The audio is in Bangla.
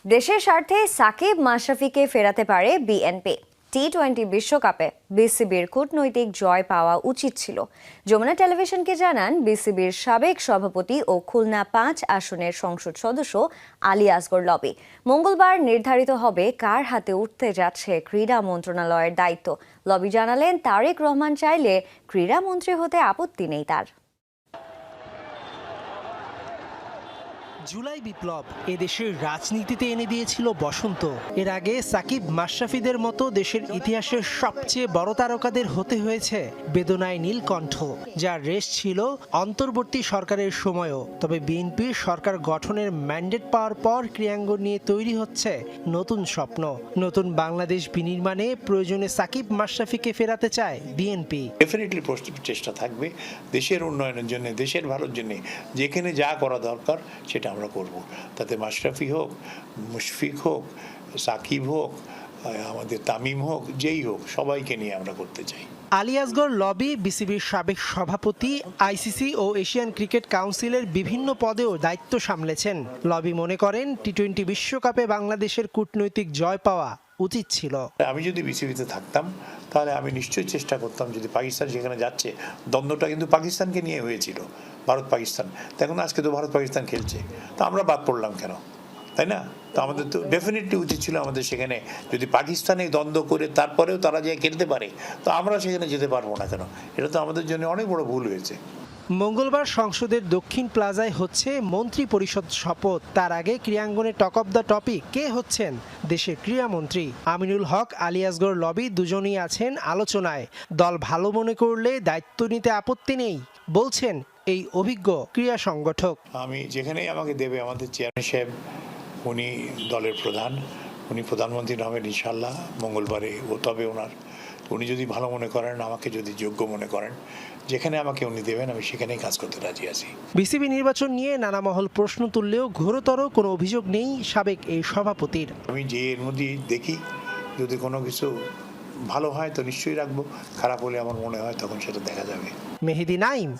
দেশের স্বার্থে সাকিব মাশরাফিকে ফেরাতে পারে বিএনপি। টি-20 বিশ্বকাপে বিসিবির কূটনৈতিক জয় পাওয়া উচিত ছিল। যমুনা টেলিভিশনকে জানান বিসিবির সাবেক সভাপতি ও খুলনা 5 আসনের সংসদ সদস্য আলী আসগর লবি। মঙ্গলবার নির্ধারিত হবে কার হাতে উঠতে যাচ্ছে ক্রীড়া মন্ত্রণালয়ের দায়িত্ব। লবি জানালেন তারেক রহমান চাইলে ক্রীড়ামন্ত্রী হতে আপত্তি নেই তার। জুলাই বিপ্লব এদেশের রাজনীতিতে এনে দিয়েছিল বসন্ত। এর আগে সাকিব মাশরাফিদের মতো দেশের ইতিহাসের সবচেয়ে বড় তারকাদের হতে হয়েছে বেদনায় নীলকণ্ঠ, যার রেশ ছিল অন্তর্বর্তী সরকারের সময়ও। তবে বিএনপির সরকার গঠনের ম্যান্ডেট পাওয়ার পর ক্রীড়াঙ্গন নিয়ে তৈরি হচ্ছে নতুন স্বপ্ন। নতুন বাংলাদেশ বিনির্মাণে প্রয়োজনে সাকিব মাশরাফিকে ফেরাতে চায় বিএনপি। ডেফিনেটলি চেষ্টা থাকবে দেশের উন্নয়নের জন্য, দেশের ভালোর জন্য যেখানে যা করা দরকার সেটা আমরা করব। তাতে মাশরাফি হোক, মুশফিক হোক, সাকিব হোক, আমাদের তামিম হোক, যেই হোক, সবাইকে নিয়ে আমরা করতে চাই। আলী আসগর লবি বিসিবির সাবেক সভাপতি, আইসিসি ও এশিয়ান ক্রিকেট কাউন্সিলের বিভিন্ন পদেও দায়িত্ব সামলেছেন। লবি মনে করেন টি-20 বিশ্বকাপে বাংলাদেশের কূটনৈতিক জয় পাওয়া উচিত ছিল। আমি যদি বিসিবিতে থাকতাম তাহলে আমি নিশ্চয়ই চেষ্টা করতাম, যদি পাকিস্তান যেখানে যাচ্ছে, দ্বন্দ্বটা কিন্তু পাকিস্তানকে নিয়ে হয়েছিল, ভারত পাকিস্তান। এখন আজকে তো ভারত পাকিস্তান খেলছে, তো আমরা বাদ পড়লাম কেন, তাই না? তো আমাদের তো ডেফিনেটলি উচিত ছিল আমাদের সেখানে, যদি পাকিস্তানে দ্বন্দ্ব করে তারপরেও তারা যে খেলতে পারে, তো আমরা সেখানে যেতে পারবো না কেন? এটা তো আমাদের জন্য অনেক বড় ভুল হয়েছে। মঙ্গলবার সংসদের দক্ষিণ প্লাজায় হচ্ছে মন্ত্রী পরিষদ শপথ। তার আগে ক্রীড়াঙ্গনে টক অব দ্য টপিক কে হচ্ছেন দেশের ক্রীড়ামন্ত্রী। আমিনুল হক, আলী আসগর লবি দুজনেই আছেন আলোচনায়। দল ভালো মনে করলে দায়িত্ব নিতে আপত্তি নেই বলছেন এই অভিজ্ঞ ক্রীড়া সংগঠক। আমি যেখানেই আমাকে দেবে, আমাদের চেয়ারম্যান সাহেব উনি দলের প্রধান, উনি প্রধানমন্ত্রী হবেন ইনশাল্লাহ মঙ্গলবারে। তবে উনি যদি ভালো মনে করেন, আমাকে যদি যোগ্য মনে করেন, যেখানে আমাকে উনি দেবেন আমি সেখানেই কাজ করতে রাজি আছি। বিসিবি নির্বাচন নিয়ে নানা মহল প্রশ্ন তুললেও ঘোরতর কোনো অভিযোগ নেই সাবেক এই সভাপতির। আমি যে এর মধ্যে দেখি, যদি কোনো কিছু ভালো হয় তো নিশ্চয়ই রাখবো, খারাপ হলে আমার মনে হয় তখন সেটা দেখা যাবে। মেহেদী নাইম।